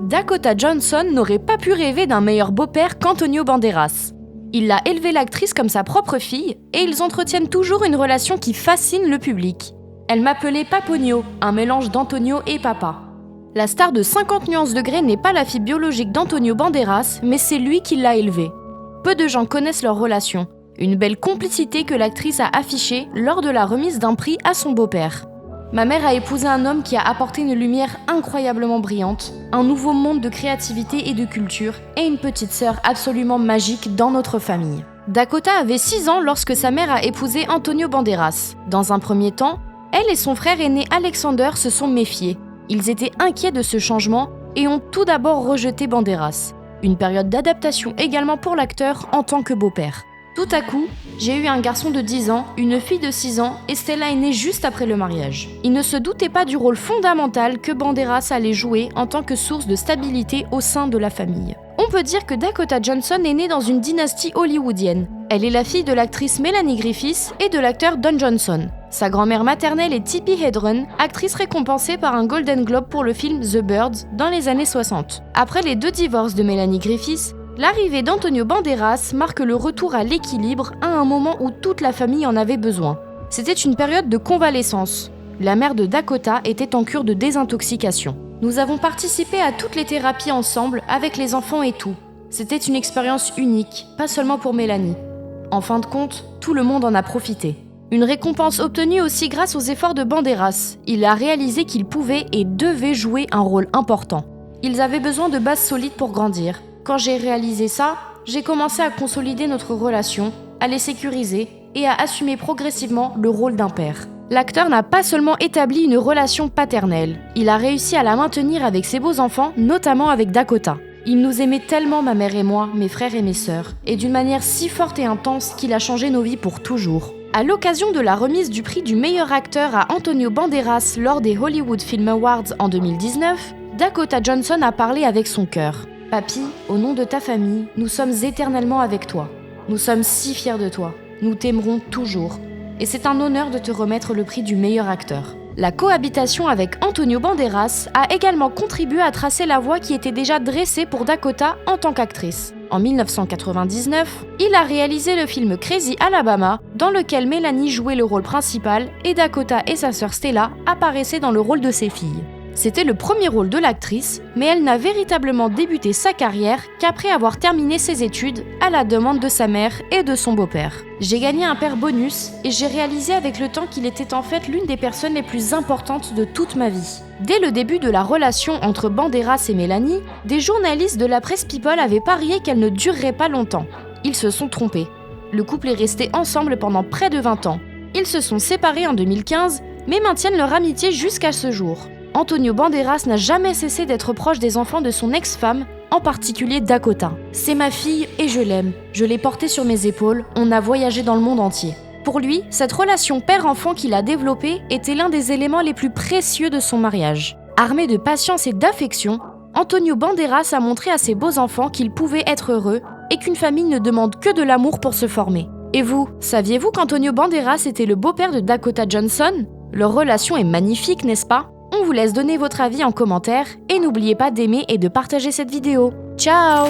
Dakota Johnson n'aurait pas pu rêver d'un meilleur beau-père qu'Antonio Banderas. Il a élevé l'actrice comme sa propre fille et ils entretiennent toujours une relation qui fascine le public. Elle m'appelait Paponio, un mélange d'Antonio et papa. La star de 50 nuances degrés n'est pas la fille biologique d'Antonio Banderas, mais c'est lui qui l'a élevée. Peu de gens connaissent leur relation, une belle complicité que l'actrice a affichée lors de la remise d'un prix à son beau-père. Ma mère a épousé un homme qui a apporté une lumière incroyablement brillante, un nouveau monde de créativité et de culture, et une petite sœur absolument magique dans notre famille. Dakota avait 6 ans lorsque sa mère a épousé Antonio Banderas. Dans un premier temps, elle et son frère aîné Alexander se sont méfiés. Ils étaient inquiets de ce changement et ont tout d'abord rejeté Banderas. Une période d'adaptation également pour l'acteur en tant que beau-père. Tout à coup, j'ai eu un garçon de 10 ans, une fille de 6 ans et Stella est née juste après le mariage. Ils ne se doutaient pas du rôle fondamental que Banderas allait jouer en tant que source de stabilité au sein de la famille. On peut dire que Dakota Johnson est née dans une dynastie hollywoodienne. Elle est la fille de l'actrice Melanie Griffith et de l'acteur Don Johnson. Sa grand-mère maternelle est Tippi Hedren, actrice récompensée par un Golden Globe pour le film The Birds dans les années 60. Après les 2 divorces de Melanie Griffith, l'arrivée d'Antonio Banderas marque le retour à l'équilibre à un moment où toute la famille en avait besoin. C'était une période de convalescence. La mère de Dakota était en cure de désintoxication. Nous avons participé à toutes les thérapies ensemble, avec les enfants et tout. C'était une expérience unique, pas seulement pour Mélanie. En fin de compte, tout le monde en a profité. Une récompense obtenue aussi grâce aux efforts de Banderas. Il a réalisé qu'il pouvait et devait jouer un rôle important. Ils avaient besoin de bases solides pour grandir. Quand j'ai réalisé ça, j'ai commencé à consolider notre relation, à les sécuriser et à assumer progressivement le rôle d'un père. L'acteur n'a pas seulement établi une relation paternelle, il a réussi à la maintenir avec ses beaux enfants, notamment avec Dakota. Il nous aimait tellement, ma mère et moi, mes frères et mes sœurs, et d'une manière si forte et intense qu'il a changé nos vies pour toujours. À l'occasion de la remise du prix du meilleur acteur à Antonio Banderas lors des Hollywood Film Awards en 2019, Dakota Johnson a parlé avec son cœur. « Papy, au nom de ta famille, nous sommes éternellement avec toi. Nous sommes si fiers de toi. Nous t'aimerons toujours. Et c'est un honneur de te remettre le prix du meilleur acteur. » La cohabitation avec Antonio Banderas a également contribué à tracer la voie qui était déjà dressée pour Dakota en tant qu'actrice. En 1999, il a réalisé le film Crazy Alabama, dans lequel Melanie jouait le rôle principal et Dakota et sa sœur Stella apparaissaient dans le rôle de ses filles. C'était le premier rôle de l'actrice, mais elle n'a véritablement débuté sa carrière qu'après avoir terminé ses études à la demande de sa mère et de son beau-père. J'ai gagné un père bonus et j'ai réalisé avec le temps qu'il était en fait l'une des personnes les plus importantes de toute ma vie. Dès le début de la relation entre Banderas et Melanie, des journalistes de la presse People avaient parié qu'elle ne durerait pas longtemps. Ils se sont trompés. Le couple est resté ensemble pendant près de 20 ans. Ils se sont séparés en 2015, mais maintiennent leur amitié jusqu'à ce jour. Antonio Banderas n'a jamais cessé d'être proche des enfants de son ex-femme, en particulier Dakota. C'est ma fille et je l'aime. Je l'ai portée sur mes épaules, on a voyagé dans le monde entier. Pour lui, cette relation père-enfant qu'il a développée était l'un des éléments les plus précieux de son mariage. Armé de patience et d'affection, Antonio Banderas a montré à ses beaux enfants qu'ils pouvaient être heureux et qu'une famille ne demande que de l'amour pour se former. Et vous, saviez-vous qu'Antonio Banderas était le beau-père de Dakota Johnson ? Leur relation est magnifique, n'est-ce pas ? On vous laisse donner votre avis en commentaire et n'oubliez pas d'aimer et de partager cette vidéo. Ciao!